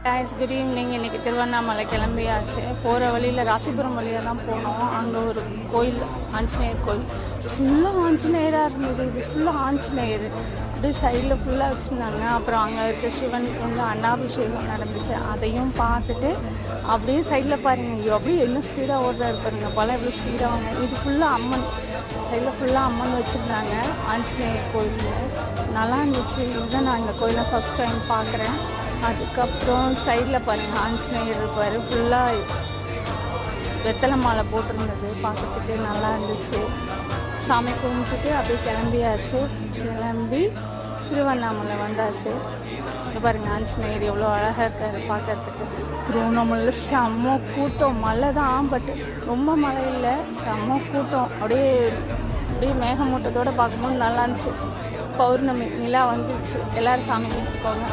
Guys good evening. இன்றைக்கி திருவண்ணாமலை கிளம்பியாச்சு. போகிற வழியில் ராசிபுரம் வழியாக தான் போனோம். அங்கே ஒரு கோயில், ஆஞ்சநேயர் கோயில், ஃபுல்லாக ஆஞ்சநேயராக இருந்தது. இது ஃபுல்லாக ஆஞ்சநேயர் அப்படியே சைடில் ஃபுல்லாக வச்சுருந்தாங்க. அப்புறம் அங்கே இருக்க சிவனுக்கு வந்து அன்னாபிஷேகம் நடந்துச்சு. அதையும் பார்த்துட்டு அப்படியே சைடில் பாருங்கள், ஐயோ அப்படியே என்ன ஸ்பீடாக ஓடுறாரு பாருங்க, பல எவ்வளோ ஸ்பீடாக வாங்க. இது ஃபுல்லாக அம்மன், சைடில் ஃபுல்லாக அம்மன் வச்சுருந்தாங்க. ஆஞ்சநேயர் கோயில் நல்லா இருந்துச்சு. இதுதான் நான் இந்த கோயிலை ஃபஸ்ட் டைம் பார்க்குறேன். அதுக்கப்புறம் சைடில் பாருங்கள் ஆஞ்சநேயர் இருப்பார். ஃபுல்லாக வெத்தலை மாலை போட்டிருந்தது, பார்க்குறதுக்கு நல்லா இருந்துச்சு. சாமி கும்பிட்டுட்டு அப்படியே கிளம்பியாச்சு. கிளம்பி திருவண்ணாமலை வந்தாச்சு. இங்கே பாருங்கள் ஆஞ்சநேயர் எவ்வளோ அழகாக இருக்காரு பார்க்குறதுக்கு. திருவண்ணாமலையில் செம்ம கூட்டம். மழை தான், பட் ரொம்ப மழை இல்லை, செம்ம கூட்டம். அப்படியே மேகமூட்டத்தோடு பார்க்கும்போது நல்லா இருந்துச்சு. பௌர்ணமி நிலா வந்துச்சு. எல்லோரும் சாமி கும்பிட்டுக்கோங்க.